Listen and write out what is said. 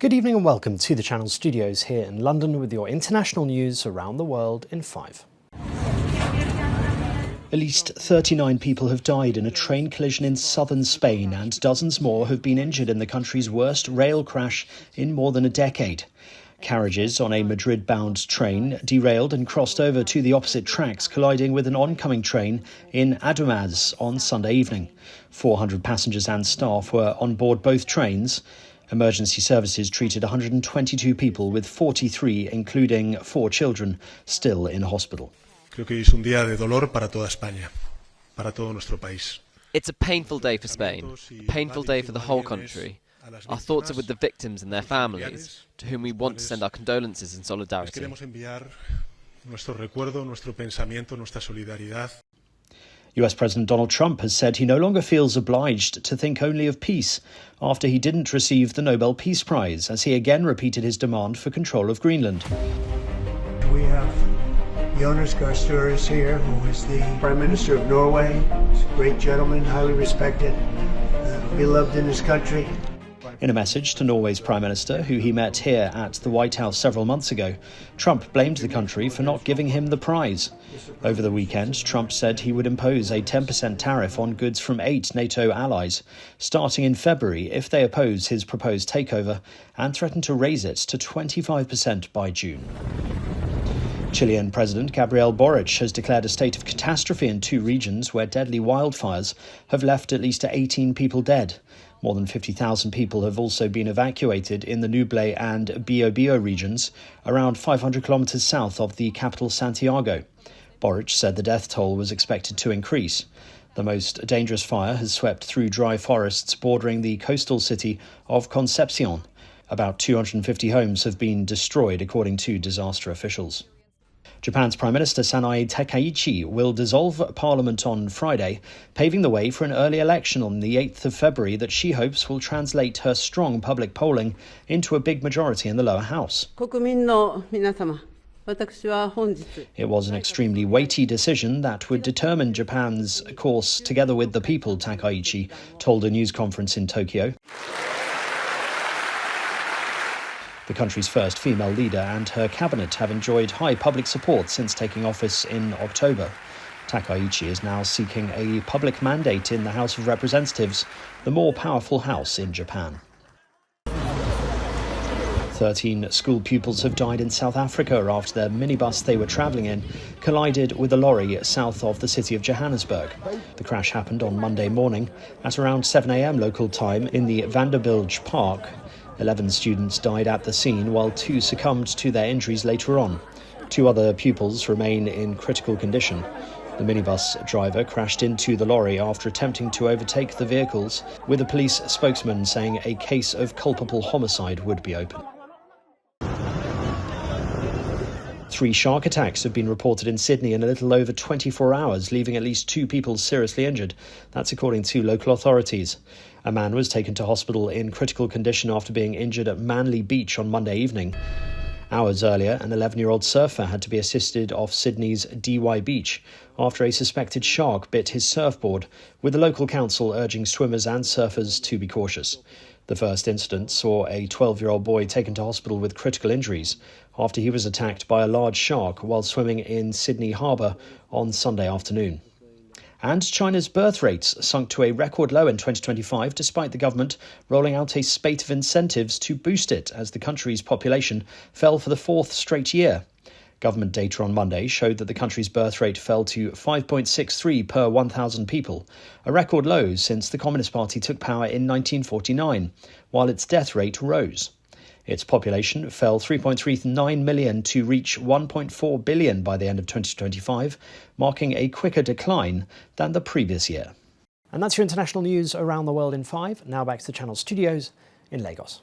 Good evening and welcome to the Channel Studios here in London with your international news around the world in 5. At least 39 people have died in a train collision in southern Spain and dozens more have been injured in the country's worst rail crash in more than a decade. Carriages on a Madrid-bound train derailed and crossed over to the opposite tracks, colliding with an oncoming train in Adumaz on Sunday evening. 400 passengers and staff were on board both trains. Emergency services treated 122 people, with 43, including 4 children, still in hospital. Creo que es un día de dolor para toda España, para todo nuestro país. It's a painful day for Spain, a painful day for the whole country. Our thoughts are with the victims and their families, to whom we want to send our condolences and solidarity. Queremos enviar nuestro recuerdo, nuestro pensamiento, nuestra solidaridad. US President Donald Trump has said he no longer feels obliged to think only of peace after he didn't receive the Nobel Peace Prize, as he again repeated his demand for control of Greenland. We have Jonas Gahr Støre is here, who is the Prime Minister of Norway. He's a great gentleman, highly respected, beloved in his country. In a message to Norway's Prime Minister, who he met here at the White House several months ago, Trump blamed the country for not giving him the prize. Over the weekend, Trump said he would impose a 10% tariff on goods from 8 NATO allies, starting in February if they oppose his proposed takeover, and threatened to raise it to 25% by June. Chilean President Gabriel Boric has declared a state of catastrophe in 2 regions where deadly wildfires have left at least 18 people dead. More than 50,000 people have also been evacuated in the Nobel and Biobío regions, around 500 kilometres south of the capital Santiago. Boric said the death toll was expected to increase. The most dangerous fire has swept through dry forests bordering the coastal city of Concepcion. About 250 homes have been destroyed, according to disaster officials. Japan's Prime Minister Sanae Takaichi will dissolve Parliament on Friday, paving the way for an early election on the 8th of February that she hopes will translate her strong public polling into a big majority in the lower house. It was an extremely weighty decision that would determine Japan's course together with the people, Takaichi told a news conference in Tokyo. The country's first female leader and her cabinet have enjoyed high public support since taking office in October. Takaichi is now seeking a public mandate in the House of Representatives, the more powerful house in Japan. 13 school pupils have died in South Africa after their minibus they were travelling in collided with a lorry south of the city of Johannesburg. The crash happened on Monday morning at around 7 a.m. local time in the Vanderbilge Park. 11 students died at the scene, while 2 succumbed to their injuries later on. 2 other pupils remain in critical condition. The minibus driver crashed into the lorry after attempting to overtake the vehicles, with a police spokesman saying a case of culpable homicide would be open. 3 shark attacks have been reported in Sydney in a little over 24 hours, leaving at least 2 people seriously injured. That's according to local authorities. A man was taken to hospital in critical condition after being injured at Manly Beach on Monday evening. Hours earlier, an 11-year-old surfer had to be assisted off Sydney's DY Beach after a suspected shark bit his surfboard, with the local council urging swimmers and surfers to be cautious. The first incident saw a 12-year-old boy taken to hospital with critical injuries after he was attacked by a large shark while swimming in Sydney Harbour on Sunday afternoon. And China's birth rates sunk to a record low in 2025, despite the government rolling out a spate of incentives to boost it as the country's population fell for the 4th straight year. Government data on Monday showed that the country's birth rate fell to 5.63 per 1,000 people, a record low since the Communist Party took power in 1949, while its death rate rose. Its population fell 3.39 million to reach 1.4 billion by the end of 2025, marking a quicker decline than the previous year. And that's your international news around the world in 5. Now back to the Channel Studios in Lagos.